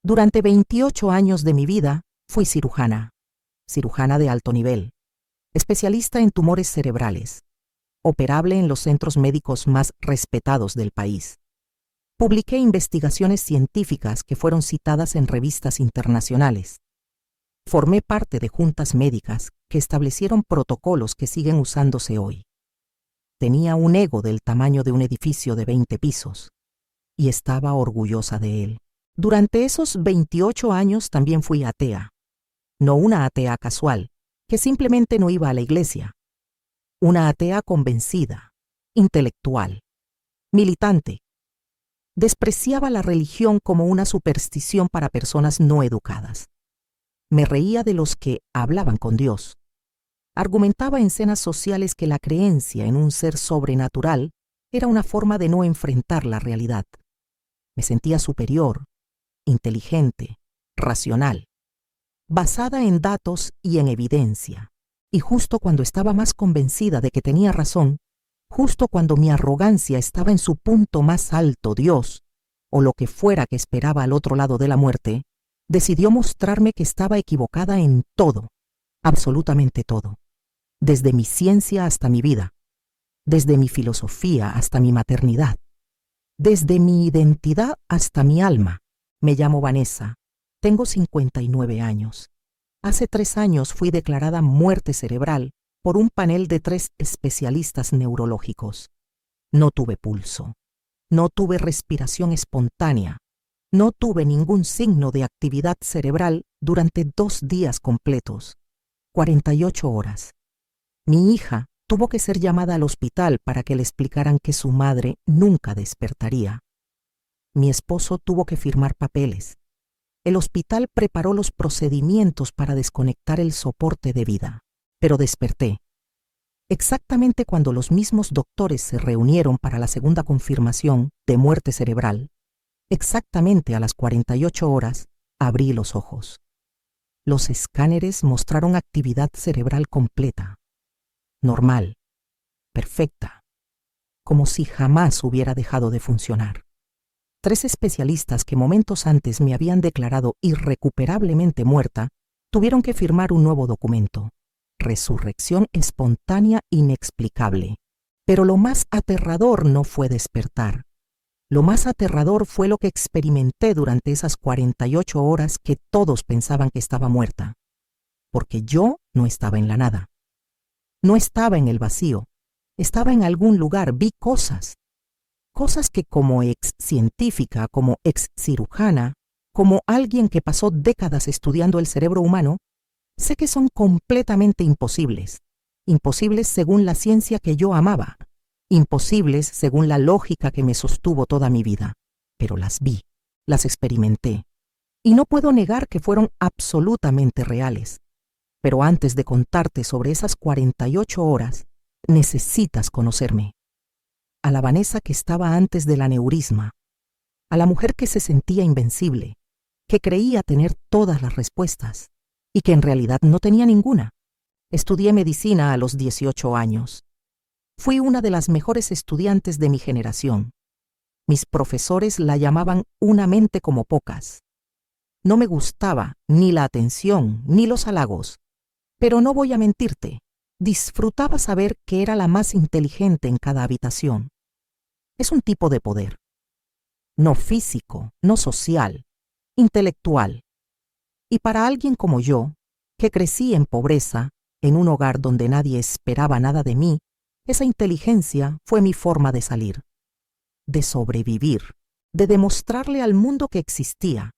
Durante 28 años de mi vida fui cirujana de alto nivel, especialista en tumores cerebrales, operable en los centros médicos más respetados del país. Publiqué investigaciones científicas que fueron citadas en revistas internacionales. Formé parte de juntas médicas que establecieron protocolos que siguen usándose hoy. Tenía un ego del tamaño de un edificio de 20 pisos y estaba orgullosa de él. Durante esos 28 años también fui atea. No una atea casual, que simplemente no iba a la iglesia. Una atea convencida, intelectual, militante. Despreciaba la religión como una superstición para personas no educadas. Me reía de los que hablaban con Dios. Argumentaba en cenas sociales que la creencia en un ser sobrenatural era una forma de no enfrentar la realidad. Me sentía superior, inteligente, racional, basada en datos y en evidencia. Y justo cuando estaba más convencida de que tenía razón, justo cuando mi arrogancia estaba en su punto más alto, Dios, o lo que fuera que esperaba al otro lado de la muerte, decidió mostrarme que estaba equivocada en todo, absolutamente todo, desde mi ciencia hasta mi vida, desde mi filosofía hasta mi maternidad, desde mi identidad hasta mi alma. Me llamo Vanessa, tengo 59 años. Hace 3 años fui declarada muerte cerebral por un panel de 3 especialistas neurológicos. No tuve pulso, no tuve respiración espontánea, no tuve ningún signo de actividad cerebral durante 2 días completos, 48 horas. Mi hija tuvo que ser llamada al hospital para que le explicaran que su madre nunca despertaría. Mi esposo tuvo que firmar papeles. El hospital preparó los procedimientos para desconectar el soporte de vida, pero desperté. Exactamente cuando los mismos doctores se reunieron para la segunda confirmación de muerte cerebral, exactamente a las 48 horas, abrí los ojos. Los escáneres mostraron actividad cerebral completa, normal, perfecta, como si jamás hubiera dejado de funcionar. 3 especialistas que momentos antes me habían declarado irrecuperablemente muerta, tuvieron que firmar un nuevo documento. Resurrección espontánea inexplicable. Pero lo más aterrador no fue despertar. Lo más aterrador fue lo que experimenté durante esas 48 horas que todos pensaban que estaba muerta. Porque yo no estaba en la nada. No estaba en el vacío. Estaba en algún lugar, vi cosas. Cosas que como ex científica, como ex cirujana, como alguien que pasó décadas estudiando el cerebro humano, sé que son completamente imposibles. Imposibles según la ciencia que yo amaba. Imposibles según la lógica que me sostuvo toda mi vida. Pero las vi, las experimenté. Y no puedo negar que fueron absolutamente reales. Pero antes de contarte sobre esas 48 horas, necesitas conocerme. A la Vanessa que estaba antes del aneurisma, a la mujer que se sentía invencible, que creía tener todas las respuestas y que en realidad no tenía ninguna. Estudié medicina a los 18 años. Fui una de las mejores estudiantes de mi generación. Mis profesores la llamaban una mente como pocas. No me gustaba ni la atención ni los halagos, pero no voy a mentirte. Disfrutaba saber que era la más inteligente en cada habitación. Es un tipo de poder. No físico, no social, intelectual. Y para alguien como yo, que crecí en pobreza, en un hogar donde nadie esperaba nada de mí, esa inteligencia fue mi forma de salir, de sobrevivir, de demostrarle al mundo que existía.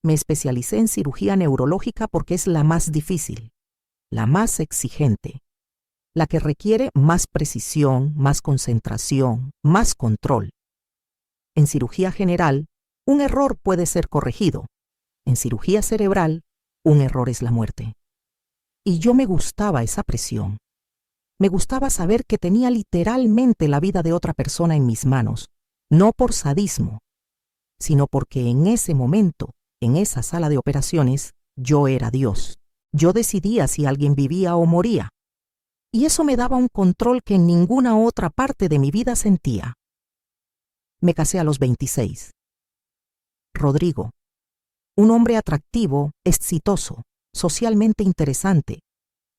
Me especialicé en cirugía neurológica porque es la más difícil, la más exigente, la que requiere más precisión, más concentración, más control. En cirugía general, un error puede ser corregido. En cirugía cerebral, un error es la muerte. Y yo me gustaba esa presión. Me gustaba saber que tenía literalmente la vida de otra persona en mis manos, no por sadismo, sino porque en ese momento, en esa sala de operaciones, yo era Dios. Yo decidía si alguien vivía o moría. Y eso me daba un control que en ninguna otra parte de mi vida sentía. Me casé a los 26. Rodrigo, Un hombre atractivo, exitoso, socialmente interesante.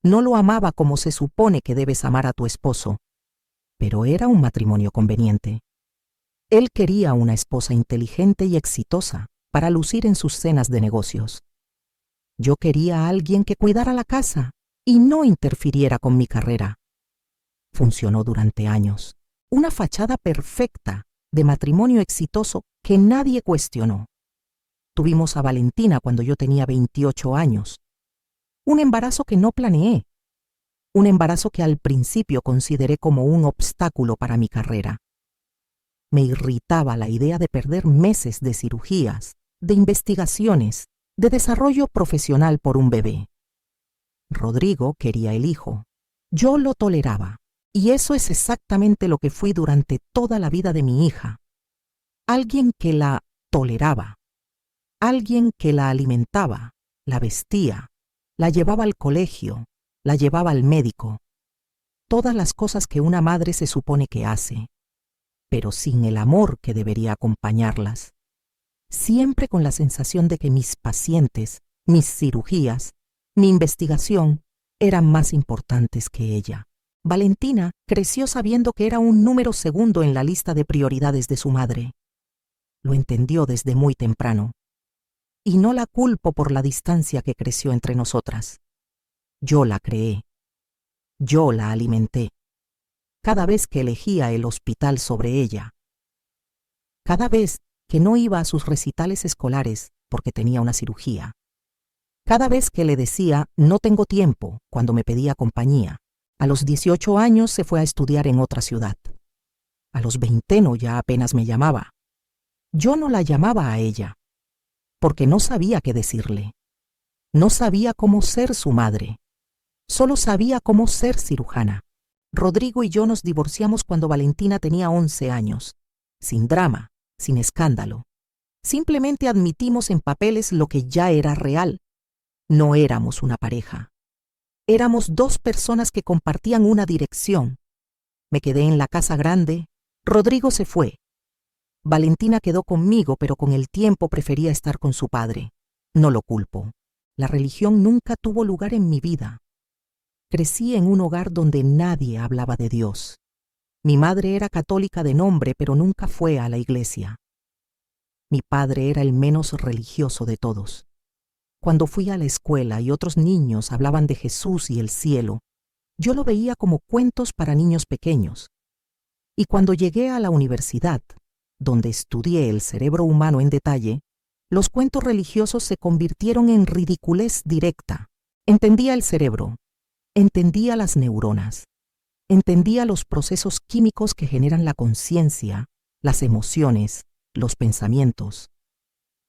No lo amaba como se supone que debes amar a tu esposo, pero era un matrimonio conveniente. Él quería una esposa inteligente y exitosa para lucir en sus cenas de negocios. Yo quería a alguien que cuidara la casa y no interfiriera con mi carrera. Funcionó durante años. Una fachada perfecta de matrimonio exitoso que nadie cuestionó. Tuvimos a Valentina cuando yo tenía 28 años. Un embarazo que no planeé. Un embarazo que al principio consideré como un obstáculo para mi carrera. Me irritaba la idea de perder meses de cirugías, de investigaciones, de desarrollo profesional por un bebé. Rodrigo quería el hijo. Yo lo toleraba. Y eso es exactamente lo que fui durante toda la vida de mi hija. Alguien que la toleraba. Alguien que la alimentaba, la vestía, la llevaba al colegio, la llevaba al médico. Todas las cosas que una madre se supone que hace, pero sin el amor que debería acompañarlas. Siempre con la sensación de que mis pacientes, mis cirugías, mi investigación eran más importantes que ella. Valentina creció sabiendo que era un número segundo en la lista de prioridades de su madre. Lo entendió desde muy temprano. Y no la culpo por la distancia que creció entre nosotras. Yo la creé. Yo la alimenté. Cada vez que elegía el hospital sobre ella. Cada vez que no iba a sus recitales escolares porque tenía una cirugía. Cada vez que le decía no tengo tiempo cuando me pedía compañía. A los 18 años se fue a estudiar en otra ciudad. A los 20 ya apenas me llamaba. Yo no la llamaba a ella, porque no sabía qué decirle. No sabía cómo ser su madre. Solo sabía cómo ser cirujana. Rodrigo y yo nos divorciamos cuando Valentina tenía 11 años, sin drama, sin escándalo. Simplemente admitimos en papeles lo que ya era real. No éramos una pareja. Éramos dos personas que compartían una dirección. Me quedé en la casa grande. Rodrigo se fue. Valentina quedó conmigo, pero con el tiempo prefería estar con su padre. No lo culpo. La religión nunca tuvo lugar en mi vida. Crecí en un hogar donde nadie hablaba de Dios. Mi madre era católica de nombre, pero nunca fue a la iglesia. Mi padre era el menos religioso de todos. Cuando fui a la escuela y otros niños hablaban de Jesús y el cielo, yo lo veía como cuentos para niños pequeños. Y cuando llegué a la universidad, donde estudié el cerebro humano en detalle, los cuentos religiosos se convirtieron en ridiculez directa. Entendía el cerebro, entendía las neuronas, entendía los procesos químicos que generan la conciencia, las emociones, los pensamientos.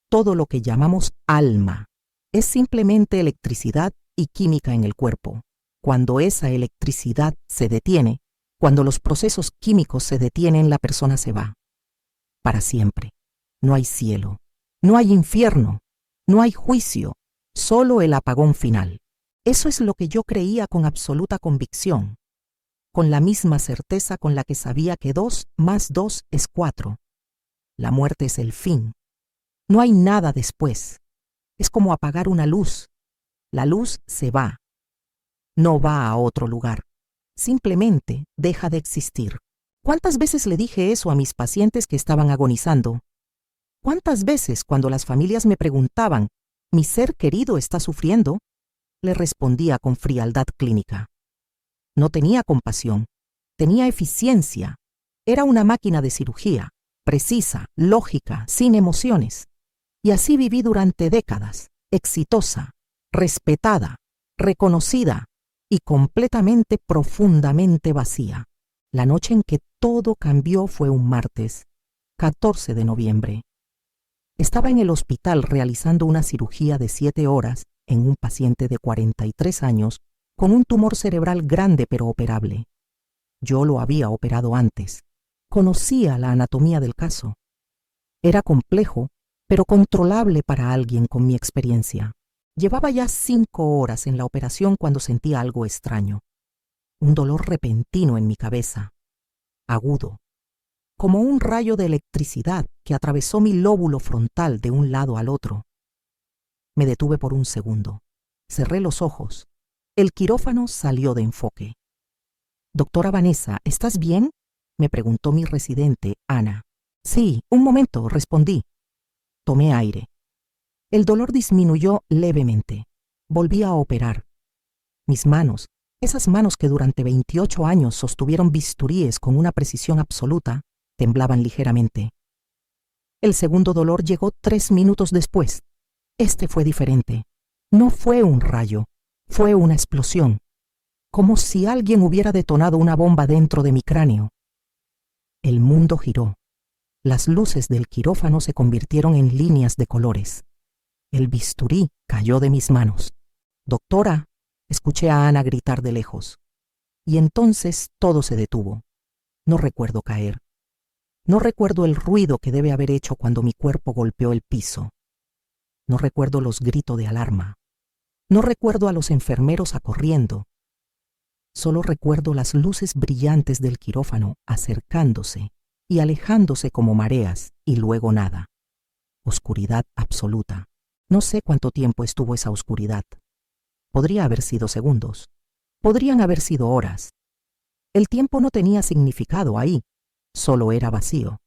Todo lo que llamamos alma es simplemente electricidad y química en el cuerpo. Cuando esa electricidad se detiene, cuando los procesos químicos se detienen, la persona se va. Para siempre. No hay cielo, no hay infierno, no hay juicio, solo el apagón final. Eso es lo que yo creía con absoluta convicción, con la misma certeza con la que sabía que 2 más 2 es 4. La muerte es el fin. No hay nada después. Es como apagar una luz. La luz se va. No va a otro lugar. Simplemente deja de existir. ¿Cuántas veces le dije eso a mis pacientes que estaban agonizando? ¿Cuántas veces cuando las familias me preguntaban, ¿mi ser querido está sufriendo?, le respondía con frialdad clínica. No tenía compasión, tenía eficiencia. Era una máquina de cirugía, precisa, lógica, sin emociones. Y así viví durante décadas, exitosa, respetada, reconocida y completamente, profundamente vacía. La noche en que todo cambió fue un martes, 14 de noviembre. Estaba en el hospital realizando una cirugía de 7 horas en un paciente de 43 años con un tumor cerebral grande pero operable. Yo lo había operado antes. Conocía la anatomía del caso. Era complejo, pero controlable para alguien con mi experiencia. Llevaba ya 5 horas en la operación cuando sentí algo extraño. Un dolor repentino en mi cabeza, agudo, como un rayo de electricidad que atravesó mi lóbulo frontal de un lado al otro. Me detuve por un segundo. Cerré los ojos. El quirófano salió de enfoque. «Doctora Vanessa, ¿estás bien?», me preguntó mi residente, Ana. «Sí, un momento», respondí. Tomé aire. El dolor disminuyó levemente. Volví a operar. Mis manos, esas manos que durante 28 años sostuvieron bisturíes con una precisión absoluta, temblaban ligeramente. El segundo dolor llegó 3 minutos después. Este fue diferente. No fue un rayo, fue una explosión, como si alguien hubiera detonado una bomba dentro de mi cráneo. El mundo giró. Las luces del quirófano se convirtieron en líneas de colores. El bisturí cayó de mis manos. «Doctora», escuché a Ana gritar de lejos. Y entonces todo se detuvo. No recuerdo caer. No recuerdo el ruido que debe haber hecho cuando mi cuerpo golpeó el piso. No recuerdo los gritos de alarma. No recuerdo a los enfermeros acorriendo. Solo recuerdo las luces brillantes del quirófano acercándose y alejándose como mareas, y luego nada. Oscuridad absoluta. No sé cuánto tiempo estuvo esa oscuridad. Podría haber sido segundos. Podrían haber sido horas. El tiempo no tenía significado ahí. Solo era vacío.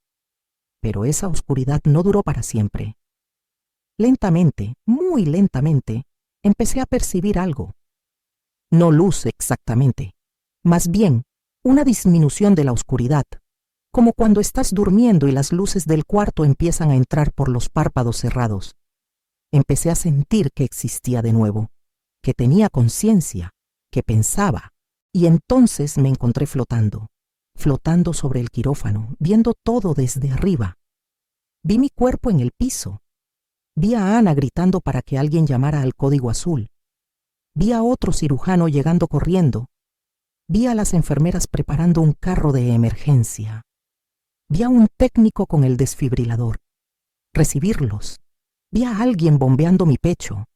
Pero esa oscuridad no duró para siempre. Lentamente, muy lentamente, empecé a percibir algo. No luz exactamente, más bien una disminución de la oscuridad, como cuando estás durmiendo y las luces del cuarto empiezan a entrar por los párpados cerrados. Empecé a sentir que existía de nuevo, que tenía conciencia, que pensaba, y entonces me encontré flotando sobre el quirófano, viendo todo desde arriba. Vi mi cuerpo en el piso. Vi a Ana gritando para que alguien llamara al código azul. Vi a otro cirujano llegando corriendo. Vi a las enfermeras preparando un carro de emergencia. Vi a un técnico con el desfibrilador. Recibirlos. Vi a alguien bombeando mi pecho.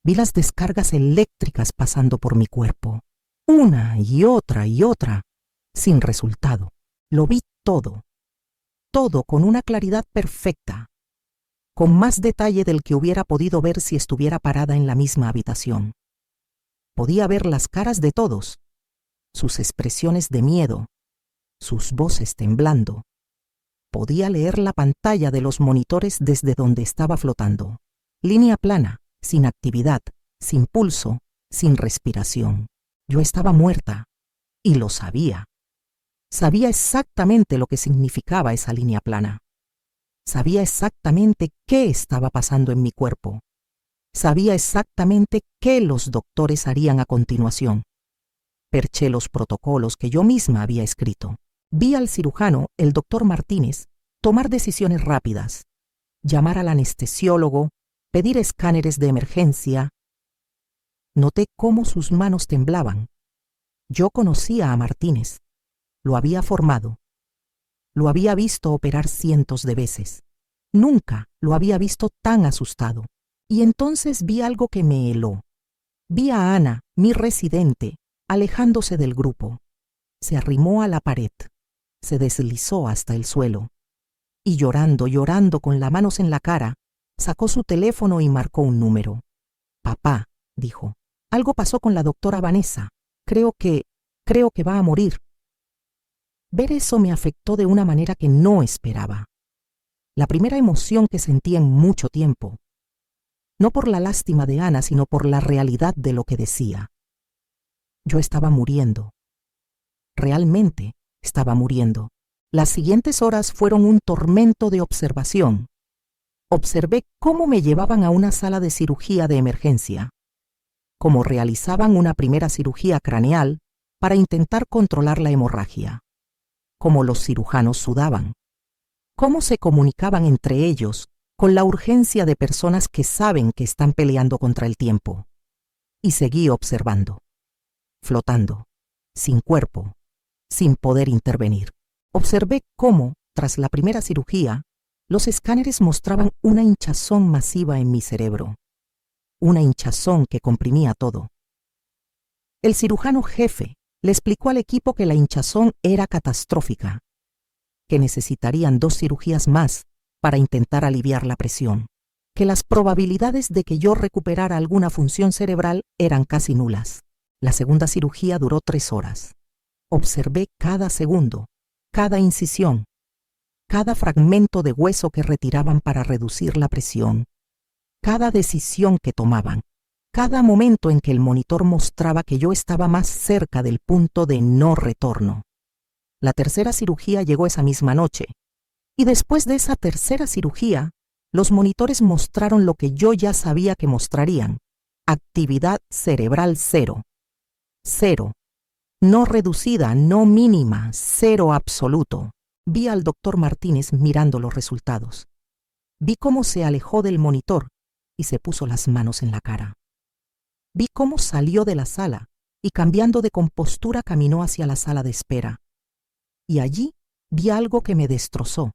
Vi las descargas eléctricas pasando por mi cuerpo. Una y otra, sin resultado. Lo vi todo. Todo con una claridad perfecta. Con más detalle del que hubiera podido ver si estuviera parada en la misma habitación. Podía ver las caras de todos, sus expresiones de miedo, sus voces temblando. Podía leer la pantalla de los monitores desde donde estaba flotando. Línea plana, sin actividad, sin pulso, sin respiración. Yo estaba muerta, y lo sabía. Sabía exactamente lo que significaba esa línea plana. Sabía exactamente qué estaba pasando en mi cuerpo. Sabía exactamente qué los doctores harían a continuación. Perché los protocolos que yo misma había escrito. Vi al cirujano, el doctor Martínez, tomar decisiones rápidas. Llamar al anestesiólogo, pedir escáneres de emergencia. Noté cómo sus manos temblaban. Yo conocía a Martínez. Lo había formado. Lo había visto operar cientos de veces. Nunca lo había visto tan asustado. Y entonces vi algo que me heló. Vi a Ana, mi residente, alejándose del grupo. Se arrimó a la pared. Se deslizó hasta el suelo. Y llorando con las manos en la cara, sacó su teléfono y marcó un número. «Papá», dijo, «algo pasó con la doctora Vanessa. Creo que va a morir». Ver eso me afectó de una manera que no esperaba. La primera emoción que sentí en mucho tiempo. No por la lástima de Ana, sino por la realidad de lo que decía. Yo estaba muriendo. Realmente estaba muriendo. Las siguientes horas fueron un tormento de observación. Observé cómo me llevaban a una sala de cirugía de emergencia, cómo realizaban una primera cirugía craneal para intentar controlar la hemorragia, cómo los cirujanos sudaban, cómo se comunicaban entre ellos con la urgencia de personas que saben que están peleando contra el tiempo. Y seguí observando, flotando, sin cuerpo, sin poder intervenir. Observé cómo, tras la primera cirugía, los escáneres mostraban una hinchazón masiva en mi cerebro, una hinchazón que comprimía todo. El cirujano jefe le explicó al equipo que la hinchazón era catastrófica, que necesitarían 2 cirugías más para intentar aliviar la presión, que las probabilidades de que yo recuperara alguna función cerebral eran casi nulas. La segunda cirugía duró 3 horas. Observé cada segundo, cada incisión, cada fragmento de hueso que retiraban para reducir la presión, cada decisión que tomaban, cada momento en que el monitor mostraba que yo estaba más cerca del punto de no retorno. La tercera cirugía llegó esa misma noche, y después de esa tercera cirugía, los monitores mostraron lo que yo ya sabía que mostrarían: actividad cerebral cero. Cero. No reducida, no mínima, cero absoluto. Vi al doctor Martínez mirando los resultados. Vi cómo se alejó del monitor y se puso las manos en la cara. Vi cómo salió de la sala y, cambiando de compostura, caminó hacia la sala de espera. Y allí vi algo que me destrozó.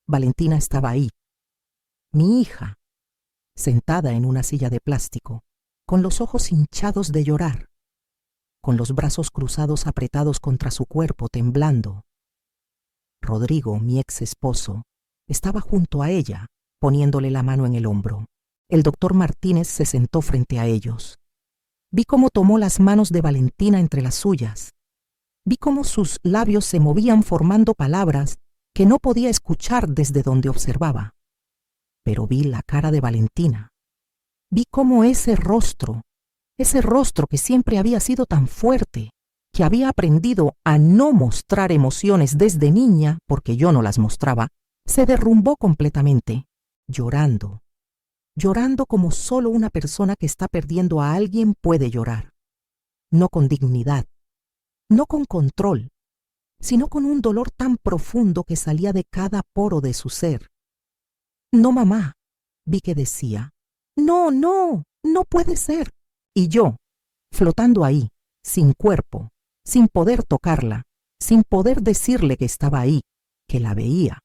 Valentina estaba ahí, mi hija, sentada en una silla de plástico, con los ojos hinchados de llorar, con los brazos cruzados apretados contra su cuerpo, temblando. Rodrigo, mi ex esposo, estaba junto a ella, poniéndole la mano en el hombro. El doctor Martínez se sentó frente a ellos. Vi cómo tomó las manos de Valentina entre las suyas. Vi cómo sus labios se movían formando palabras que no podía escuchar desde donde observaba. Pero vi la cara de Valentina. Vi cómo ese rostro que siempre había sido tan fuerte, que había aprendido a no mostrar emociones desde niña porque yo no las mostraba, se derrumbó completamente, llorando como solo una persona que está perdiendo a alguien puede llorar. No con dignidad, no con control, sino con un dolor tan profundo que salía de cada poro de su ser. No, mamá, vi que decía. No, no, no puede ser. Y yo, flotando ahí, sin cuerpo, sin poder tocarla, sin poder decirle que estaba ahí, que la veía,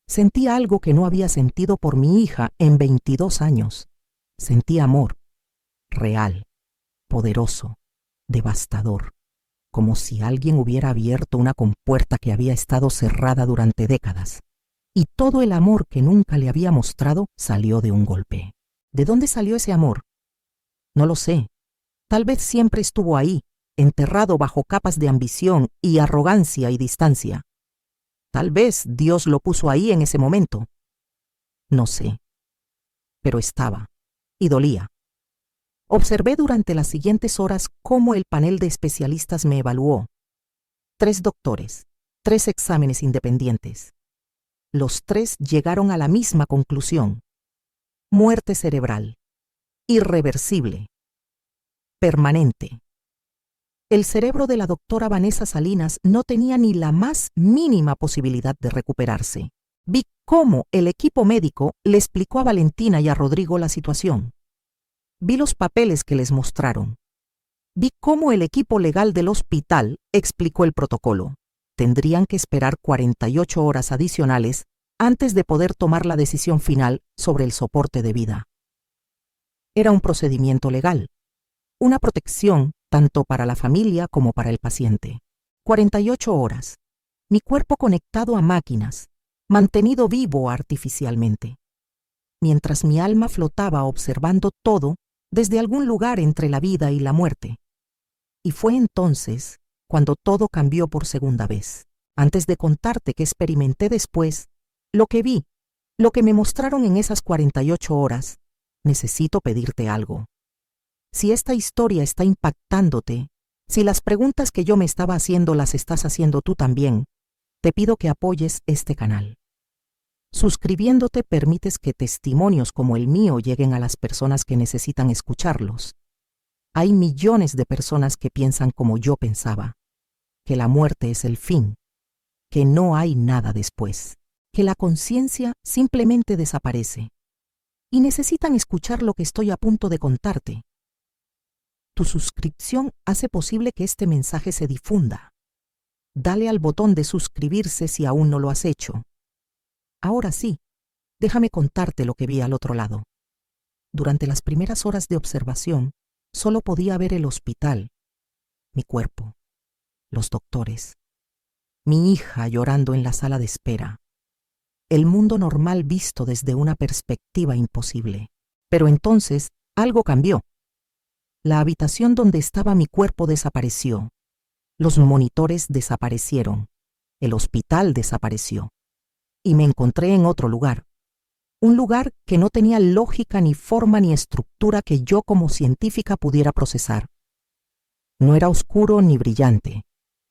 sentí algo que no había sentido por mi hija en 22 años. Sentí amor, real, poderoso, devastador, como si alguien hubiera abierto una compuerta que había estado cerrada durante décadas. Y todo el amor que nunca le había mostrado salió de un golpe. ¿De dónde salió ese amor? No lo sé. Tal vez siempre estuvo ahí, enterrado bajo capas de ambición y arrogancia y distancia. Tal vez Dios lo puso ahí en ese momento. No sé. Pero estaba, y dolía. Observé durante las siguientes horas cómo el panel de especialistas me evaluó. 3 doctores, 3 exámenes independientes. Los 3 llegaron a la misma conclusión: muerte cerebral, irreversible, permanente. El cerebro de la doctora Vanessa Salinas no tenía ni la más mínima posibilidad de recuperarse. Vi cómo el equipo médico le explicó a Valentina y a Rodrigo la situación. Vi los papeles que les mostraron. Vi cómo el equipo legal del hospital explicó el protocolo. Tendrían que esperar 48 horas adicionales antes de poder tomar la decisión final sobre el soporte de vida. Era un procedimiento legal, una protección tanto para la familia como para el paciente. 48 horas, mi cuerpo conectado a máquinas, mantenido vivo artificialmente, mientras mi alma flotaba observando todo desde algún lugar entre la vida y la muerte. Y fue entonces cuando todo cambió por segunda vez. Antes de contarte qué experimenté después, lo que vi, lo que me mostraron en esas 48 horas, necesito pedirte algo. Si esta historia está impactándote, si las preguntas que yo me estaba haciendo las estás haciendo tú también, te pido que apoyes este canal. Suscribiéndote permites que testimonios como el mío lleguen a las personas que necesitan escucharlos. Hay millones de personas que piensan como yo pensaba, que la muerte es el fin, que no hay nada después, que la conciencia simplemente desaparece, y necesitan escuchar lo que estoy a punto de contarte. Tu suscripción hace posible que este mensaje se difunda. Dale al botón de suscribirse si aún no lo has hecho. Ahora sí, déjame contarte lo que vi al otro lado. Durante las primeras horas de observación, solo podía ver el hospital, mi cuerpo, los doctores, mi hija llorando en la sala de espera. el mundo normal visto desde una perspectiva imposible. Pero entonces algo cambió. La habitación donde estaba mi cuerpo desapareció. Los monitores desaparecieron. El hospital desapareció. Y me encontré en otro lugar. Un lugar que no tenía lógica ni forma ni estructura que yo como científica pudiera procesar. No era oscuro ni brillante.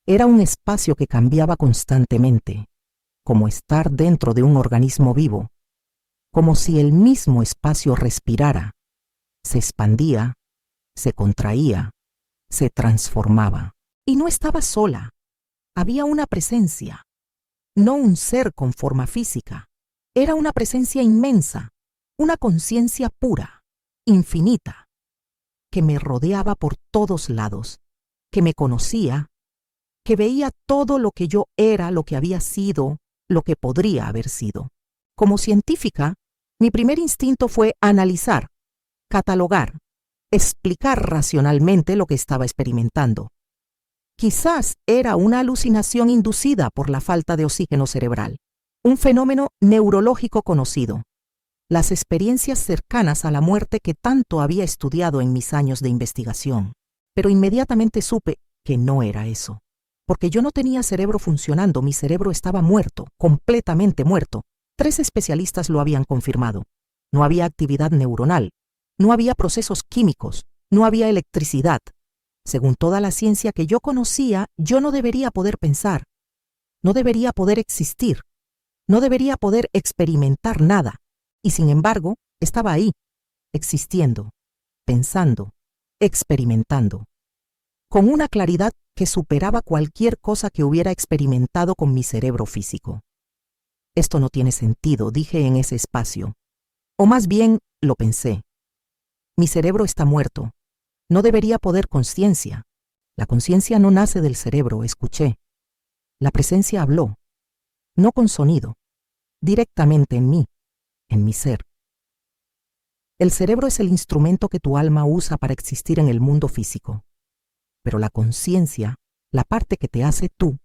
Era un espacio que cambiaba constantemente, como estar dentro de un organismo vivo, como si el mismo espacio respirara, se expandía, se contraía, se transformaba. Y no estaba sola. Había una presencia, no un ser con forma física. Era una presencia inmensa, una conciencia pura, infinita, que me rodeaba por todos lados, que me conocía, que veía todo lo que yo era, lo que había sido, lo que podría haber sido. Como científica, mi primer instinto fue analizar, catalogar, explicar racionalmente lo que estaba experimentando. Quizás era una alucinación inducida por la falta de oxígeno cerebral, un fenómeno neurológico conocido, las experiencias cercanas a la muerte que tanto había estudiado en mis años de investigación. Pero inmediatamente supe que no era eso, porque yo no tenía cerebro funcionando, mi cerebro estaba muerto, completamente muerto. 3 especialistas lo habían confirmado. No había actividad neuronal, no había procesos químicos, no había electricidad. Según toda la ciencia que yo conocía, yo no debería poder pensar, no debería poder existir, no debería poder experimentar nada. Y sin embargo, estaba ahí, existiendo, pensando, experimentando, con una claridad que superaba cualquier cosa que hubiera experimentado con mi cerebro físico. Esto no tiene sentido, dije en ese espacio. O más bien, lo pensé. Mi cerebro está muerto. No debería poder conciencia. La conciencia no nace del cerebro, escuché. La presencia habló, no con sonido, directamente en mí, en mi ser. El cerebro es el instrumento que tu alma usa para existir en el mundo físico. Pero la conciencia, la parte que te hace tú,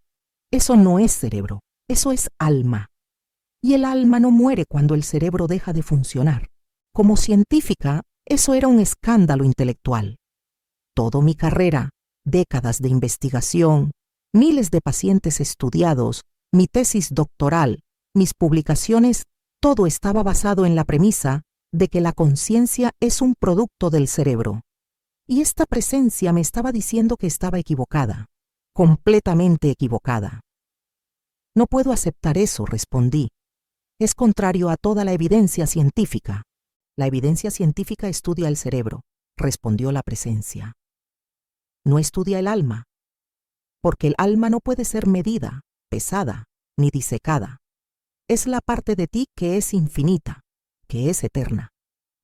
eso no es cerebro, eso es alma. Y el alma no muere cuando el cerebro deja de funcionar. Como científica, eso era un escándalo intelectual. Toda mi carrera, décadas de investigación, miles de pacientes estudiados, mi tesis doctoral, mis publicaciones, todo estaba basado en la premisa de que la conciencia es un producto del cerebro. Y esta presencia me estaba diciendo que estaba equivocada, completamente equivocada. No puedo aceptar eso, respondí. Es contrario a toda la evidencia científica. La evidencia científica estudia el cerebro, respondió la presencia. No estudia el alma, porque el alma no puede ser medida, pesada, ni disecada. Es la parte de ti que es infinita, que es eterna,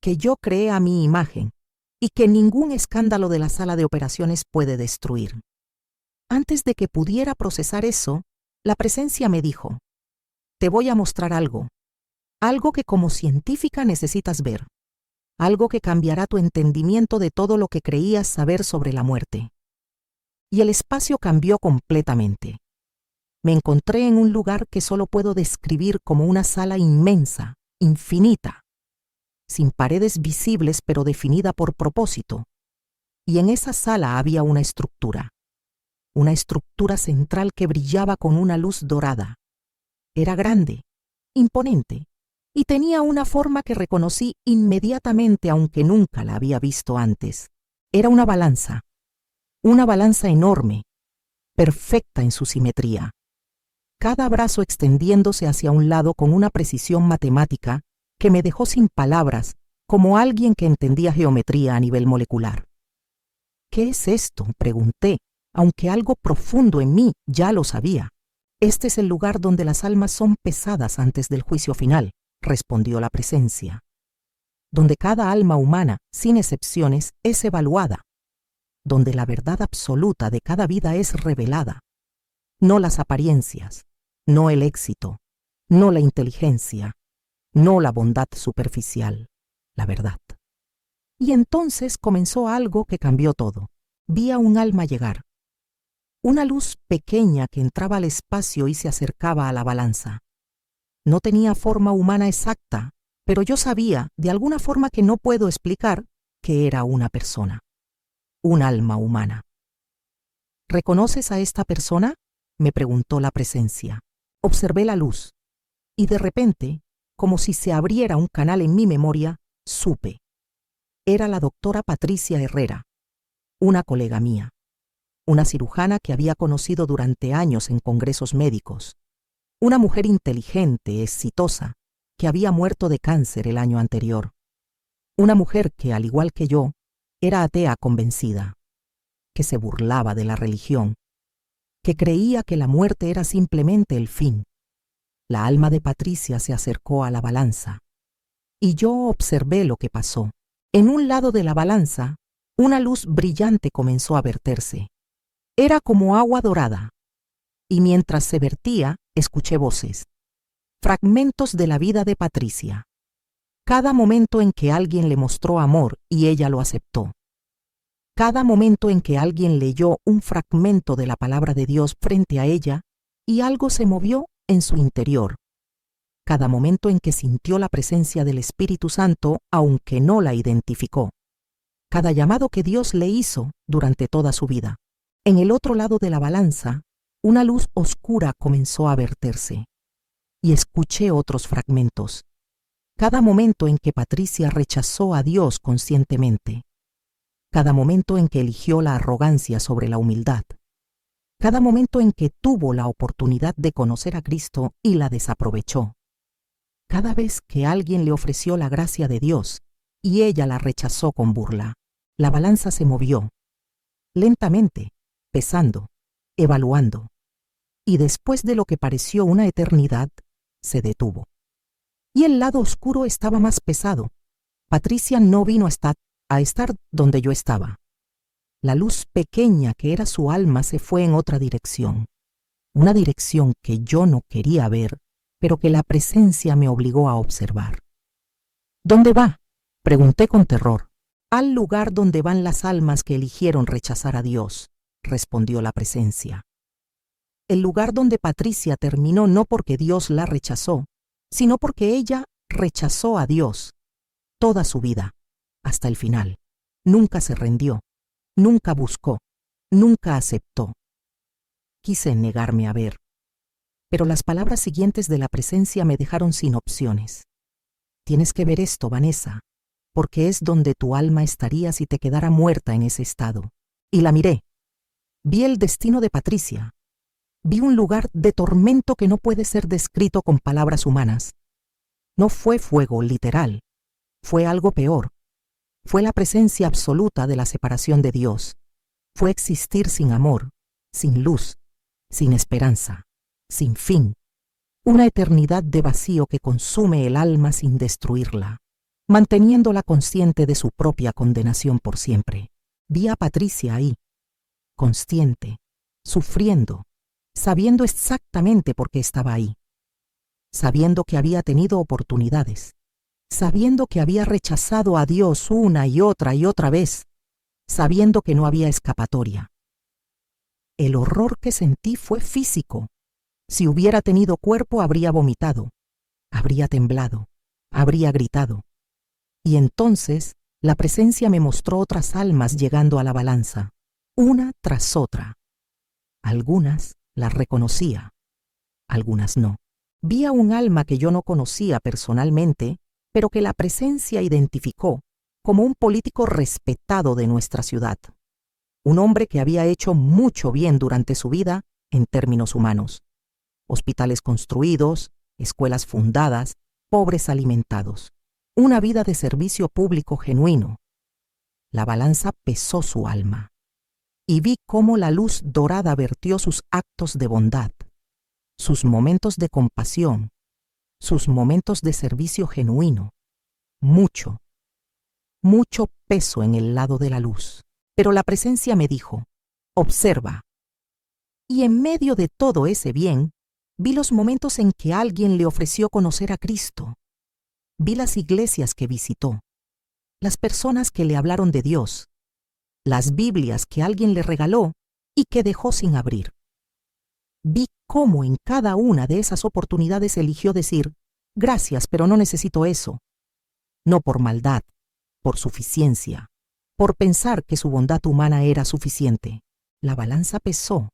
que yo creé a mi imagen y que ningún escándalo de la sala de operaciones puede destruir. Antes de que pudiera procesar eso, la presencia me dijo, te voy a mostrar algo que como científica necesitas ver, algo que cambiará tu entendimiento de todo lo que creías saber sobre la muerte. Y el espacio cambió completamente. Me encontré en un lugar que solo puedo describir como una sala inmensa, infinita, sin paredes visibles pero definida por propósito. Y en esa sala había una estructura central que brillaba con una luz dorada. Era grande, imponente, y tenía una forma que reconocí inmediatamente aunque nunca la había visto antes. Era una balanza enorme, perfecta en su simetría. Cada brazo extendiéndose hacia un lado con una precisión matemática que me dejó sin palabras, como alguien que entendía geometría a nivel molecular. ¿Qué es esto?, pregunté, aunque algo profundo en mí ya lo sabía. Este es el lugar donde las almas son pesadas antes del juicio final, respondió la presencia. Donde cada alma humana, sin excepciones, es evaluada. Donde la verdad absoluta de cada vida es revelada. No las apariencias, no el éxito, no la inteligencia, no la bondad superficial, la verdad. Y entonces comenzó algo que cambió todo. Vi a un alma llegar. Una luz pequeña que entraba al espacio y se acercaba a la balanza. No tenía forma humana exacta, pero yo sabía, de alguna forma que no puedo explicar, que era una persona, un alma humana. ¿Reconoces a esta persona?, me preguntó la presencia. Observé la luz, y de repente, como si se abriera un canal en mi memoria, supe. Era la doctora Patricia Herrera, una colega mía, una cirujana que había conocido durante años en congresos médicos, una mujer inteligente, exitosa, que había muerto de cáncer el año anterior, una mujer que, al igual que yo, era atea convencida, que se burlaba de la religión, que creía que la muerte era simplemente el fin. La alma de Patricia se acercó a la balanza, y yo observé lo que pasó. En un lado de la balanza, una luz brillante comenzó a verterse. Era como agua dorada, y mientras se vertía, escuché voces, fragmentos de la vida de Patricia. Cada momento en que alguien le mostró amor y ella lo aceptó. Cada momento en que alguien leyó un fragmento de la palabra de Dios frente a ella y algo se movió en su interior. Cada momento en que sintió la presencia del Espíritu Santo, aunque no la identificó. Cada llamado que Dios le hizo durante toda su vida. En el otro lado de la balanza, una luz oscura comenzó a verterse. Y escuché otros fragmentos. Cada momento en que Patricia rechazó a Dios conscientemente. Cada momento en que eligió la arrogancia sobre la humildad. Cada momento en que tuvo la oportunidad de conocer a Cristo y la desaprovechó. Cada vez que alguien le ofreció la gracia de Dios y ella la rechazó con burla, la balanza se movió, lentamente, pesando, evaluando, y después de lo que pareció una eternidad, se detuvo. Y el lado oscuro estaba más pesado. Patricia no vino a estar donde yo estaba. La luz pequeña que era su alma se fue en otra dirección, una dirección que yo no quería ver, pero que la presencia me obligó a observar. ¿Dónde va?, pregunté con terror. Al lugar donde van las almas que eligieron rechazar a Dios, respondió la presencia. El lugar donde Patricia terminó no porque Dios la rechazó, sino porque ella rechazó a Dios toda su vida, hasta el final. Nunca se rindió, nunca buscó, nunca aceptó. Quise negarme a ver, pero las palabras siguientes de la presencia me dejaron sin opciones. Tienes que ver esto, Vanessa, porque es donde tu alma estaría si te quedara muerta en ese estado. Y la miré. Vi el destino de Patricia. Vi un lugar de tormento que no puede ser descrito con palabras humanas. No fue fuego literal, fue algo peor. Fue la presencia absoluta de la separación de Dios. Fue existir sin amor, sin luz, sin esperanza, sin fin. Una eternidad de vacío que consume el alma sin destruirla, manteniéndola consciente de su propia condenación por siempre. Vi a Patricia ahí, consciente, sufriendo, sabiendo exactamente por qué estaba ahí, sabiendo que había tenido oportunidades, sabiendo que había rechazado a Dios una y otra vez, sabiendo que no había escapatoria. El horror que sentí fue físico. Si hubiera tenido cuerpo, habría vomitado, habría temblado, habría gritado. Y entonces la presencia me mostró otras almas llegando a la balanza, una tras otra. Algunas las reconocía, algunas no. Vi a un alma que yo no conocía personalmente, pero que la presencia identificó como un político respetado de nuestra ciudad. Un hombre que había hecho mucho bien durante su vida en términos humanos. Hospitales construidos, escuelas fundadas, pobres alimentados. Una vida de servicio público genuino. La balanza pesó su alma. Y vi cómo la luz dorada vertió sus actos de bondad, sus momentos de compasión, sus momentos de servicio genuino. Mucho, mucho peso en el lado de la luz. Pero la presencia me dijo, observa. Y en medio de todo ese bien, vi los momentos en que alguien le ofreció conocer a Cristo. Vi las iglesias que visitó, las personas que le hablaron de Dios, las Biblias que alguien le regaló y que dejó sin abrir. Vi cómo en cada una de esas oportunidades eligió decir, Gracias, pero no necesito eso. No por maldad, por suficiencia, por pensar que su bondad humana era suficiente. La balanza pesó,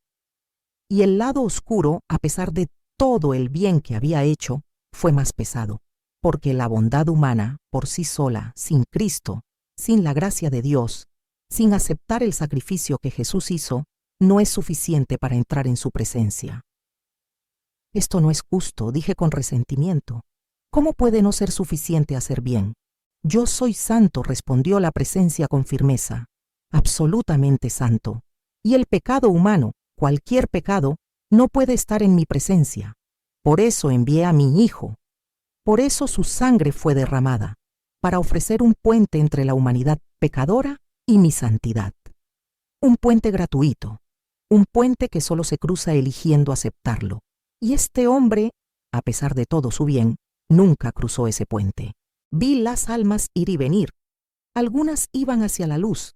y el lado oscuro, a pesar de todo el bien que había hecho, fue más pesado, porque la bondad humana, por sí sola, sin Cristo, sin la gracia de Dios, sin aceptar el sacrificio que Jesús hizo, no es suficiente para entrar en su presencia. Esto no es justo, dije con resentimiento. ¿Cómo puede no ser suficiente hacer bien? Yo soy santo, respondió la presencia con firmeza, absolutamente santo, y el pecado humano, cualquier pecado, no puede estar en mi presencia. Por eso envié a mi Hijo. Por eso su sangre fue derramada, para ofrecer un puente entre la humanidad pecadora y mi santidad. Un puente gratuito, un puente que solo se cruza eligiendo aceptarlo. Y este hombre, a pesar de todo su bien, nunca cruzó ese puente. Vi las almas ir y venir. Algunas iban hacia la luz,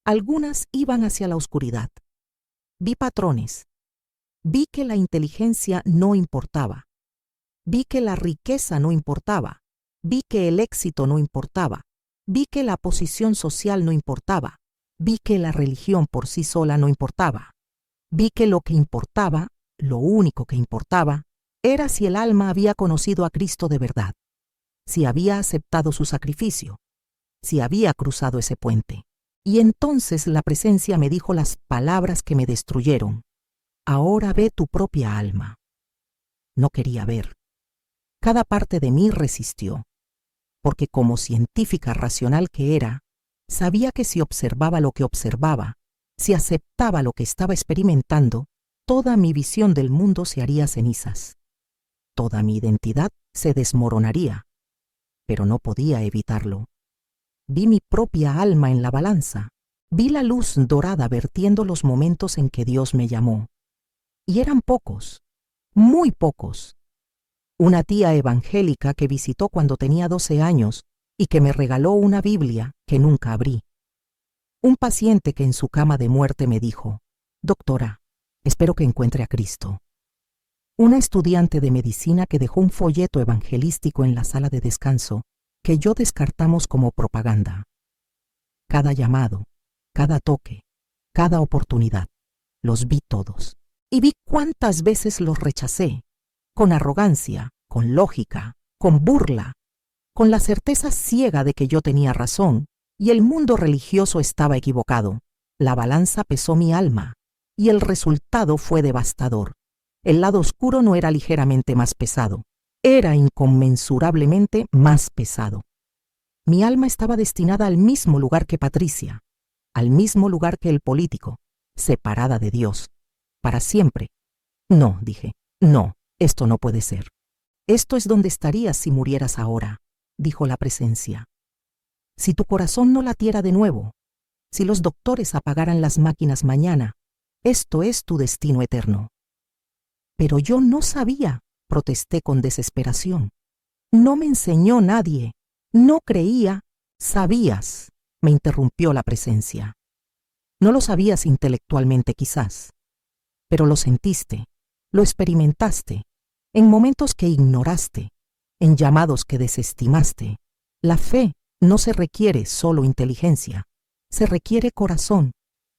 algunas iban hacia la oscuridad. Vi patrones. Vi que la inteligencia no importaba. Vi que la riqueza no importaba. Vi que el éxito no importaba. Vi que la posición social no importaba. Vi que la religión por sí sola no importaba. Vi que lo que importaba, lo único que importaba, era si el alma había conocido a Cristo de verdad, si había aceptado su sacrificio, si había cruzado ese puente. Y entonces la presencia me dijo las palabras que me destruyeron. Ahora ve tu propia alma. No quería ver. Cada parte de mí resistió, porque como científica racional que era, sabía que si observaba lo que observaba, si aceptaba lo que estaba experimentando, toda mi visión del mundo se haría cenizas. Toda mi identidad se desmoronaría, pero no podía evitarlo. Vi mi propia alma en la balanza, vi la luz dorada vertiendo los momentos en que Dios me llamó. Y eran pocos, muy pocos. Una tía evangélica que visitó cuando tenía 12 años y que me regaló una Biblia que nunca abrí. Un paciente que en su cama de muerte me dijo: «Doctora, espero que encuentre a Cristo». Una estudiante de medicina que dejó un folleto evangelístico en la sala de descanso que yo descartamos como propaganda. Cada llamado, cada toque, cada oportunidad, los vi todos. Y vi cuántas veces los rechacé, con arrogancia, con lógica, con burla, con la certeza ciega de que yo tenía razón y el mundo religioso estaba equivocado. La balanza pesó mi alma y el resultado fue devastador. El lado oscuro no era ligeramente más pesado, era inconmensurablemente más pesado. Mi alma estaba destinada al mismo lugar que Patricia, al mismo lugar que el político, separada de Dios, para siempre. No, dije, no, esto no puede ser. Esto es donde estarías si murieras ahora, dijo la presencia. Si tu corazón no latiera de nuevo, si los doctores apagaran las máquinas mañana, esto es tu destino eterno. Pero yo no sabía, protesté con desesperación. No me enseñó nadie, no creía. Sabías, me interrumpió la presencia. No lo sabías intelectualmente quizás, pero lo sentiste, lo experimentaste, en momentos que ignoraste, en llamados que desestimaste. La fe no se requiere solo inteligencia, se requiere corazón,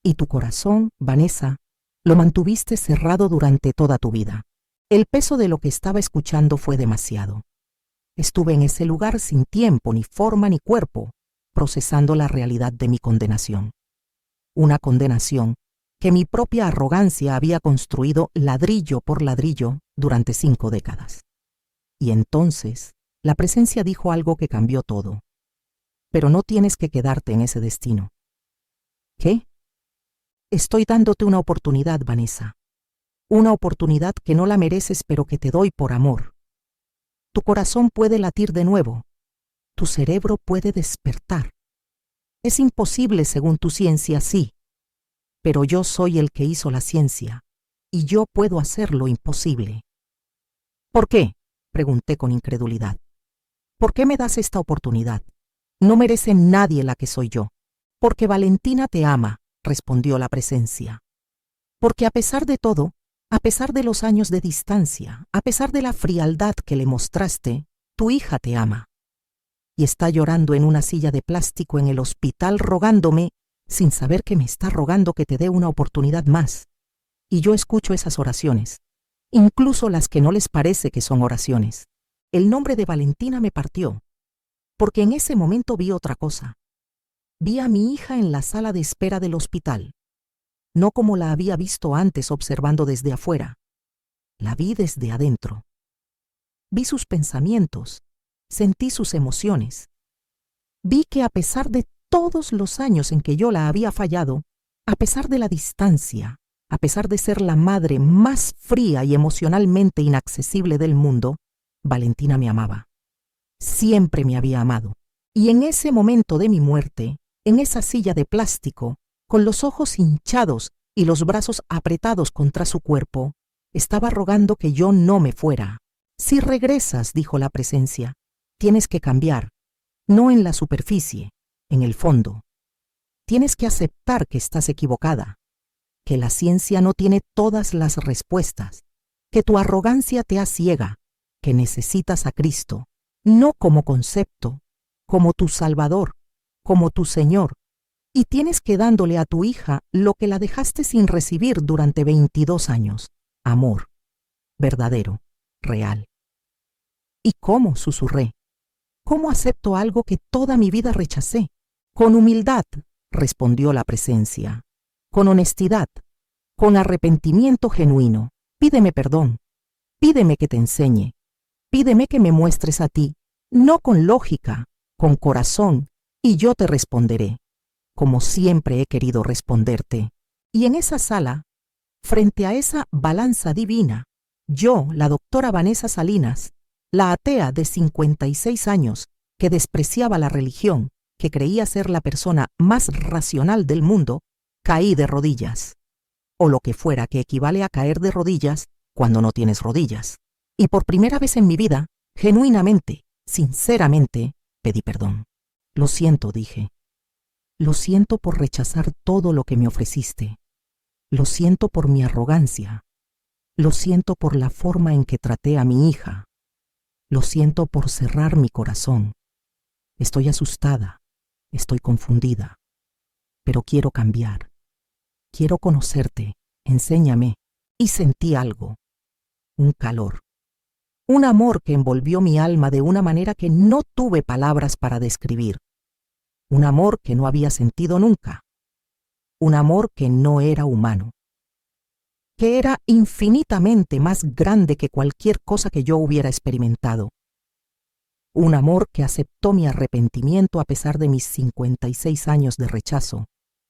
y tu corazón, Vanessa, lo mantuviste cerrado durante toda tu vida. El peso de lo que estaba escuchando fue demasiado. Estuve en ese lugar sin tiempo, ni forma, ni cuerpo, procesando la realidad de mi condenación. Una condenación que mi propia arrogancia había construido ladrillo por ladrillo durante 5 décadas. Y entonces, la presencia dijo algo que cambió todo. Pero no tienes que quedarte en ese destino. ¿Qué? Estoy dándote una oportunidad, Vanessa. Una oportunidad que no la mereces, pero que te doy por amor. Tu corazón puede latir de nuevo. Tu cerebro puede despertar. Es imposible según tu ciencia, sí. Pero yo soy el que hizo la ciencia, y yo puedo hacer lo imposible. ¿Por qué?, pregunté con incredulidad. ¿Por qué me das esta oportunidad? No merece nadie la que soy yo. Porque Valentina te ama, respondió la presencia. Porque a pesar de todo, a pesar de los años de distancia, a pesar de la frialdad que le mostraste, tu hija te ama. Y está llorando en una silla de plástico en el hospital rogándome, sin saber que me está rogando que te dé una oportunidad más. Y yo escucho esas oraciones, incluso las que no les parece que son oraciones. El nombre de Valentina me partió, porque en ese momento vi otra cosa. Vi a mi hija en la sala de espera del hospital, no como la había visto antes observando desde afuera. La vi desde adentro. Vi sus pensamientos, sentí sus emociones. Vi que a pesar de todos los años en que yo la había fallado, a pesar de la distancia, a pesar de ser la madre más fría y emocionalmente inaccesible del mundo, Valentina me amaba. Siempre me había amado. Y en ese momento de mi muerte, en esa silla de plástico, con los ojos hinchados y los brazos apretados contra su cuerpo, estaba rogando que yo no me fuera. Si regresas, dijo la presencia, tienes que cambiar, no en la superficie, en el fondo. Tienes que aceptar que estás equivocada, que la ciencia no tiene todas las respuestas, que tu arrogancia te ciega, que necesitas a Cristo, no como concepto, como tu Salvador, como tu Señor, y tienes que dándole a tu hija lo que la dejaste sin recibir durante 22 años, amor, verdadero, real. ¿Y cómo? Susurré. ¿Cómo acepto algo que toda mi vida rechacé? Con humildad, respondió la presencia, con honestidad, con arrepentimiento genuino. Pídeme perdón, pídeme que te enseñe, pídeme que me muestres a ti, no con lógica, con corazón, y yo te responderé, como siempre he querido responderte. Y en esa sala, frente a esa balanza divina, yo, la doctora Vanessa Salinas, la atea de 56 años, que despreciaba la religión, que creía ser la persona más racional del mundo, caí de rodillas, o lo que fuera que equivale a caer de rodillas cuando no tienes rodillas. Y por primera vez en mi vida, genuinamente, sinceramente, pedí perdón. Lo siento, dije. Lo siento por rechazar todo lo que me ofreciste. Lo siento por mi arrogancia. Lo siento por la forma en que traté a mi hija. Lo siento por cerrar mi corazón. Estoy asustada, estoy confundida, pero quiero cambiar. Quiero conocerte, enséñame. Y sentí algo, un calor, un amor que envolvió mi alma de una manera que no tuve palabras para describir. Un amor que no había sentido nunca. Un amor que no era humano. Que era infinitamente más grande que cualquier cosa que yo hubiera experimentado. Un amor que aceptó mi arrepentimiento a pesar de mis 56 años de rechazo,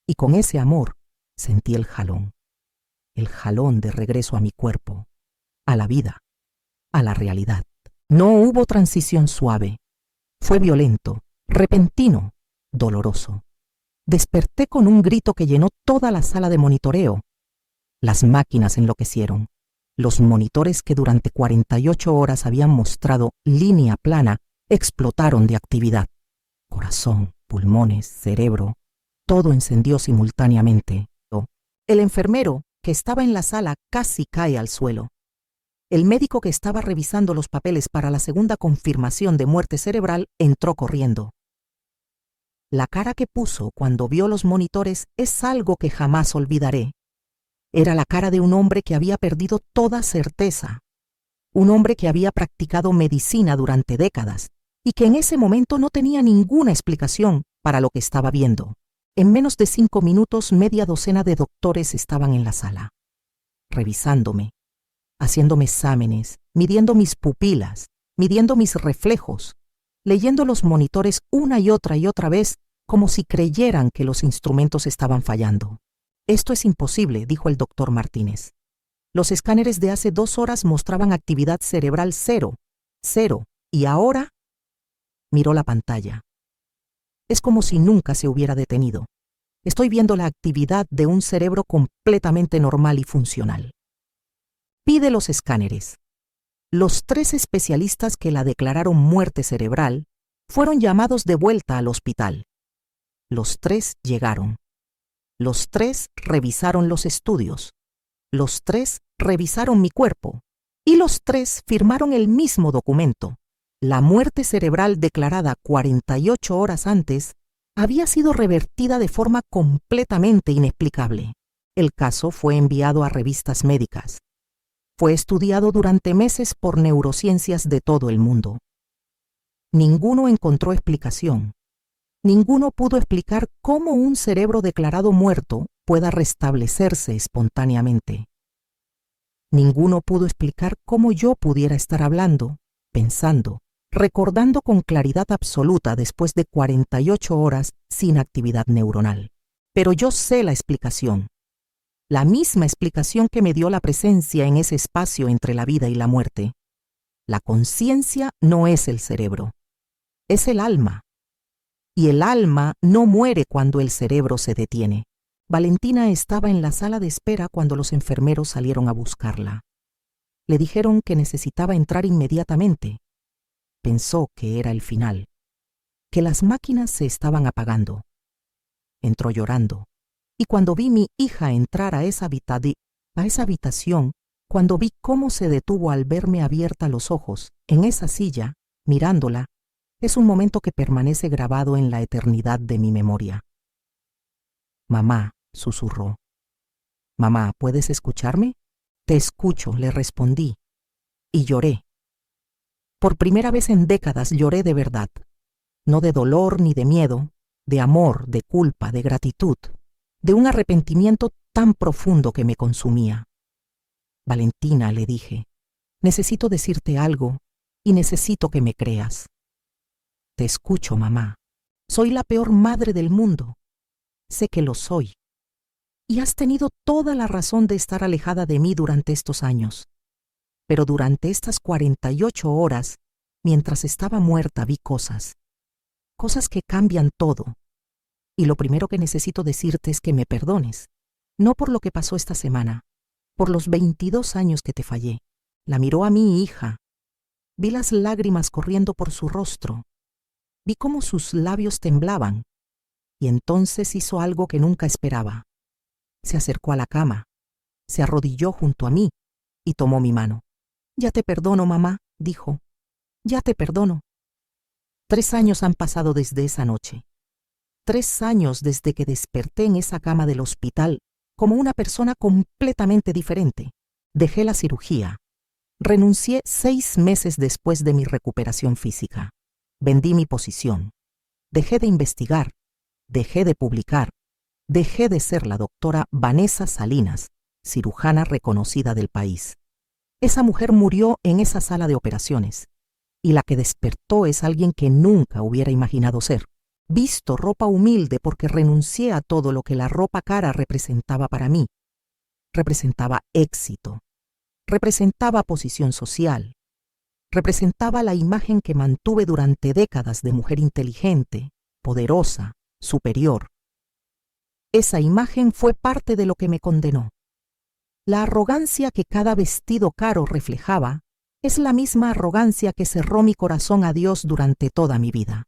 y con ese amor sentí el jalón de regreso a mi cuerpo, a la vida, a la realidad. No hubo transición suave, fue violento, repentino, doloroso. Desperté con un grito que llenó toda la sala de monitoreo. Las máquinas enloquecieron. Los monitores que durante 48 horas habían mostrado línea plana explotaron de actividad. Corazón, pulmones, cerebro, todo encendió simultáneamente. El enfermero que estaba en la sala casi cae al suelo. El médico que estaba revisando los papeles para la segunda confirmación de muerte cerebral entró corriendo. La cara que puso cuando vio los monitores es algo que jamás olvidaré. Era la cara de un hombre que había perdido toda certeza. Un hombre que había practicado medicina durante décadas y que en ese momento no tenía ninguna explicación para lo que estaba viendo. En menos de 5 minutos, media docena de doctores estaban en la sala, revisándome, haciéndome exámenes, midiendo mis pupilas, midiendo mis reflejos, leyendo los monitores una y otra vez como si creyeran que los instrumentos estaban fallando. Esto es imposible, dijo el doctor Martínez. Los escáneres de hace 2 horas mostraban actividad cerebral 0, y ahora miró la pantalla. Es como si nunca se hubiera detenido. Estoy viendo la actividad de un cerebro completamente normal y funcional. Pide los escáneres. Los 3 especialistas que la declararon muerte cerebral fueron llamados de vuelta al hospital. Los 3 llegaron. Los 3 revisaron los estudios. Los 3 revisaron mi cuerpo. Y los 3 firmaron el mismo documento, La muerte cerebral declarada 48 horas antes había sido revertida de forma completamente inexplicable. El caso fue enviado a revistas médicas. Fue estudiado durante meses por neurociencias de todo el mundo. Ninguno encontró explicación. Ninguno pudo explicar cómo un cerebro declarado muerto pueda restablecerse espontáneamente. Ninguno pudo explicar cómo yo pudiera estar hablando, pensando, recordando con claridad absoluta después de 48 horas sin actividad neuronal. Pero yo sé la explicación. La misma explicación que me dio la presencia en ese espacio entre la vida y la muerte. La conciencia no es el cerebro, es el alma. Y el alma no muere cuando el cerebro se detiene. Valentina estaba en la sala de espera cuando los enfermeros salieron a buscarla. Le dijeron que necesitaba entrar inmediatamente. Pensó que era el final, que las máquinas se estaban apagando. Entró llorando. Y cuando vi mi hija entrar a esa habitación, cuando vi cómo se detuvo al verme abierta los ojos, en esa silla, mirándola, es un momento que permanece grabado en la eternidad de mi memoria. Mamá, susurró. Mamá, ¿puedes escucharme? Te escucho, le respondí. Y lloré. Por primera vez en décadas lloré de verdad. No de dolor ni de miedo, de amor, de culpa, de gratitud, de un arrepentimiento tan profundo que me consumía. Valentina, le dije, necesito decirte algo y necesito que me creas. Te escucho, mamá. Soy la peor madre del mundo. Sé que lo soy. Y has tenido toda la razón de estar alejada de mí durante estos años. Pero durante estas 48 horas, mientras estaba muerta, vi cosas. Cosas que cambian todo. Y lo primero que necesito decirte es que me perdones. No por lo que pasó esta semana, por los 22 años que te fallé. La miró a mi hija. Vi las lágrimas corriendo por su rostro. Vi cómo sus labios temblaban. Y entonces hizo algo que nunca esperaba. Se acercó a la cama, se arrodilló junto a mí y tomó mi mano. Ya te perdono, mamá, dijo. Ya te perdono. 3 años han pasado desde esa noche. 3 años desde que desperté en esa cama del hospital como una persona completamente diferente. Dejé la cirugía. Renuncié 6 meses después de mi recuperación física. Vendí mi posición. Dejé de investigar. Dejé de publicar. Dejé de ser la doctora Vanessa Salinas, cirujana reconocida del país. Esa mujer murió en esa sala de operaciones, y la que despertó es alguien que nunca hubiera imaginado ser. Visto ropa humilde porque renuncié a todo lo que la ropa cara representaba para mí. Representaba éxito, representaba posición social, representaba la imagen que mantuve durante décadas de mujer inteligente, poderosa, superior. Esa imagen fue parte de lo que me condenó. La arrogancia que cada vestido caro reflejaba es la misma arrogancia que cerró mi corazón a Dios durante toda mi vida.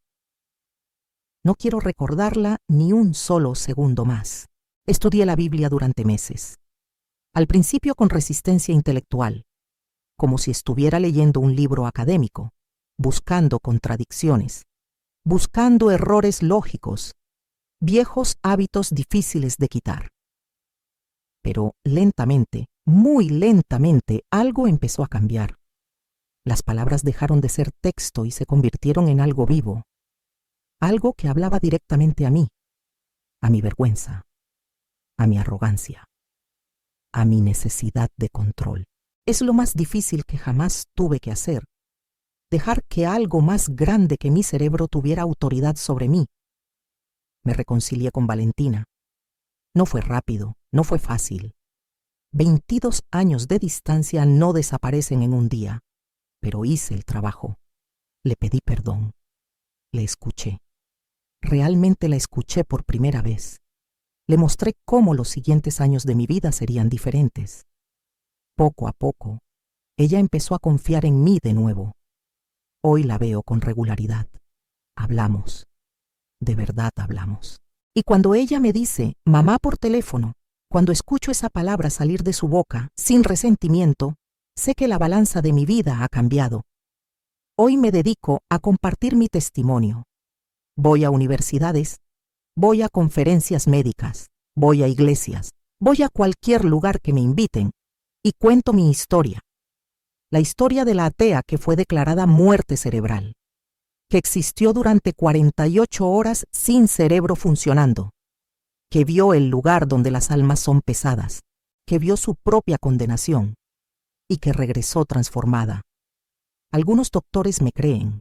No quiero recordarla ni un solo segundo más. Estudié la Biblia durante meses. Al principio con resistencia intelectual, como si estuviera leyendo un libro académico, buscando contradicciones, buscando errores lógicos, viejos hábitos difíciles de quitar. Pero lentamente, muy lentamente, algo empezó a cambiar. Las palabras dejaron de ser texto y se convirtieron en algo vivo. Algo que hablaba directamente a mí, a mi vergüenza, a mi arrogancia, a mi necesidad de control. Es lo más difícil que jamás tuve que hacer. Dejar que algo más grande que mi cerebro tuviera autoridad sobre mí. Me reconcilié con Valentina. No fue rápido, no fue fácil. 22 años de distancia no desaparecen en un día, pero hice el trabajo. Le pedí perdón. Le escuché. Realmente la escuché por primera vez. Le mostré cómo los siguientes años de mi vida serían diferentes. Poco a poco, ella empezó a confiar en mí de nuevo. Hoy la veo con regularidad. Hablamos. De verdad hablamos. Y cuando ella me dice, mamá por teléfono, cuando escucho esa palabra salir de su boca, sin resentimiento, sé que la balanza de mi vida ha cambiado. Hoy me dedico a compartir mi testimonio. Voy a universidades, voy a conferencias médicas, voy a iglesias, voy a cualquier lugar que me inviten y cuento mi historia. La historia de la atea que fue declarada muerte cerebral, que existió durante 48 horas sin cerebro funcionando, que vio el lugar donde las almas son pesadas, que vio su propia condenación y que regresó transformada. Algunos doctores me creen,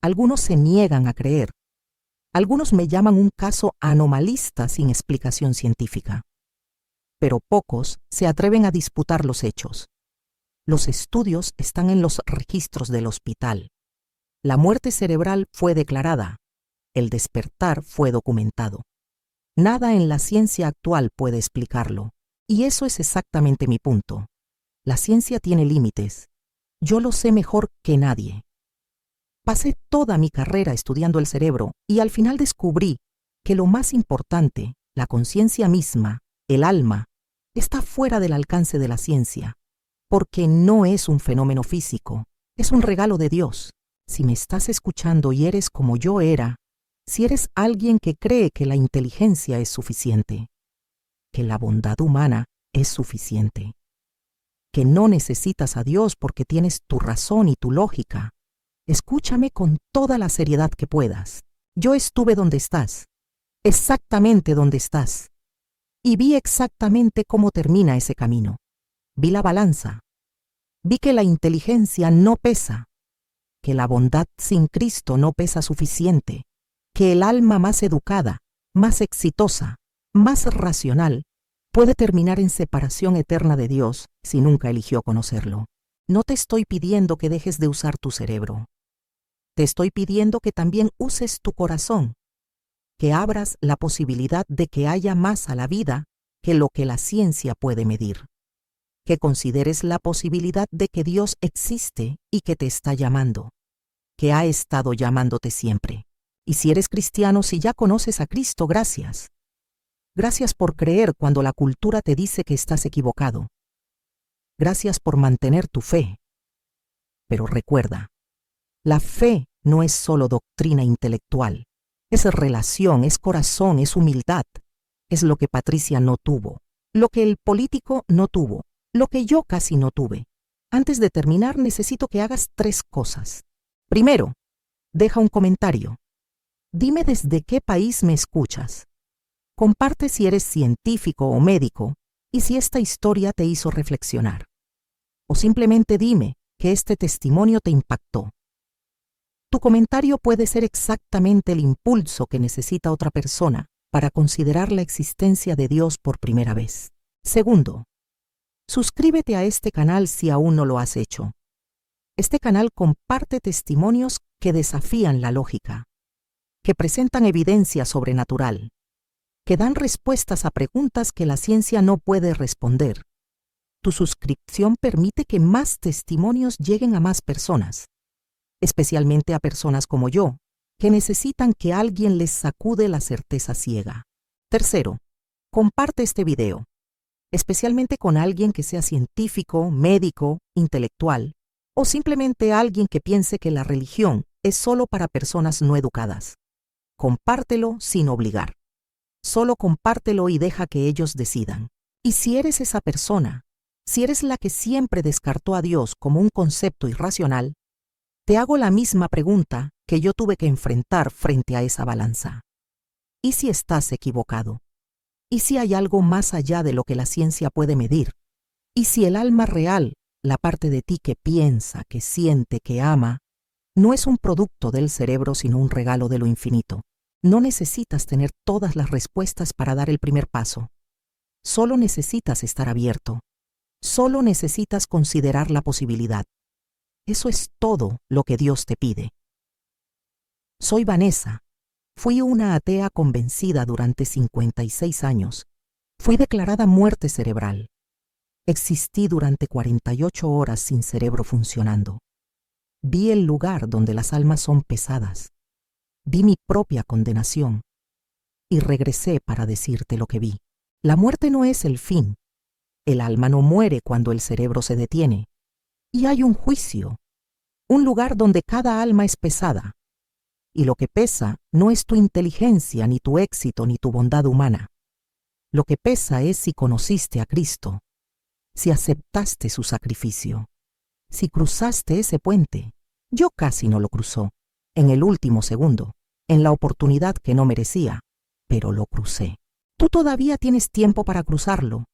algunos se niegan a creer, algunos me llaman un caso anomalista sin explicación científica, pero pocos se atreven a disputar los hechos. Los estudios están en los registros del hospital. La muerte cerebral fue declarada, el despertar fue documentado. Nada en la ciencia actual puede explicarlo, y eso es exactamente mi punto. La ciencia tiene límites. Yo lo sé mejor que nadie. Pasé toda mi carrera estudiando el cerebro y al final descubrí que lo más importante, la conciencia misma, el alma, está fuera del alcance de la ciencia, porque no es un fenómeno físico, es un regalo de Dios. Si me estás escuchando y eres como yo era, si eres alguien que cree que la inteligencia es suficiente, que la bondad humana es suficiente, que no necesitas a Dios porque tienes tu razón y tu lógica, escúchame con toda la seriedad que puedas. Yo estuve donde estás, exactamente donde estás, y vi exactamente cómo termina ese camino. Vi la balanza, vi que la inteligencia no pesa, que la bondad sin Cristo no pesa suficiente, que el alma más educada, más exitosa, más racional, puede terminar en separación eterna de Dios si nunca eligió conocerlo. No te estoy pidiendo que dejes de usar tu cerebro. Te estoy pidiendo que también uses tu corazón, que abras la posibilidad de que haya más a la vida que lo que la ciencia puede medir, que consideres la posibilidad de que Dios existe y que te está llamando, que ha estado llamándote siempre. Y si eres cristiano, si ya conoces a Cristo, gracias. Gracias por creer cuando la cultura te dice que estás equivocado. Gracias por mantener tu fe. Pero recuerda, la fe no es solo doctrina intelectual, es relación, es corazón, es humildad. Es lo que Patricia no tuvo, lo que el político no tuvo, lo que yo casi no tuve. Antes de terminar, necesito que hagas 3 cosas. Primero, deja un comentario. Dime desde qué país me escuchas. Comparte si eres científico o médico y si esta historia te hizo reflexionar. O simplemente dime que este testimonio te impactó. Tu comentario puede ser exactamente el impulso que necesita otra persona para considerar la existencia de Dios por primera vez. Segundo, suscríbete a este canal si aún no lo has hecho. Este canal comparte testimonios que desafían la lógica, que presentan evidencia sobrenatural, que dan respuestas a preguntas que la ciencia no puede responder. Tu suscripción permite que más testimonios lleguen a más personas, especialmente a personas como yo, que necesitan que alguien les sacude la certeza ciega. Tercero, comparte este video, especialmente con alguien que sea científico, médico, intelectual, o simplemente alguien que piense que la religión es solo para personas no educadas. Compártelo sin obligar. Solo compártelo y deja que ellos decidan. Y si eres esa persona, si eres la que siempre descartó a Dios como un concepto irracional, te hago la misma pregunta que yo tuve que enfrentar frente a esa balanza. ¿Y si estás equivocado? ¿Y si hay algo más allá de lo que la ciencia puede medir? ¿Y si el alma real, la parte de ti que piensa, que siente, que ama, no es un producto del cerebro sino un regalo de lo infinito? No necesitas tener todas las respuestas para dar el primer paso. Solo necesitas estar abierto. Solo necesitas considerar la posibilidad. Eso es todo lo que Dios te pide. Soy Vanessa. Fui una atea convencida durante 56 años. Fui declarada muerte cerebral. Existí durante 48 horas sin cerebro funcionando. Vi el lugar donde las almas son pesadas. Vi mi propia condenación. Y regresé para decirte lo que vi. La muerte no es el fin. El alma no muere cuando el cerebro se detiene. Y hay un juicio. Un lugar donde cada alma es pesada. Y lo que pesa no es tu inteligencia, ni tu éxito, ni tu bondad humana. Lo que pesa es si conociste a Cristo, si aceptaste su sacrificio, si cruzaste ese puente. Yo casi no lo cruzó, en el último segundo, en la oportunidad que no merecía, pero lo crucé. Tú todavía tienes tiempo para cruzarlo,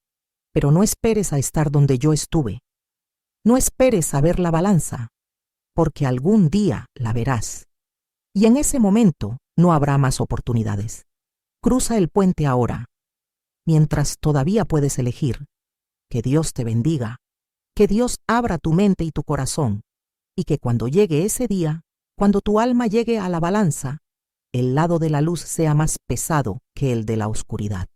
pero no esperes a estar donde yo estuve. No esperes a ver la balanza, porque algún día la verás. Y en ese momento no habrá más oportunidades. Cruza el puente ahora, mientras todavía puedes elegir. Que Dios te bendiga, que Dios abra tu mente y tu corazón, y que cuando llegue ese día, cuando tu alma llegue a la balanza, el lado de la luz sea más pesado que el de la oscuridad.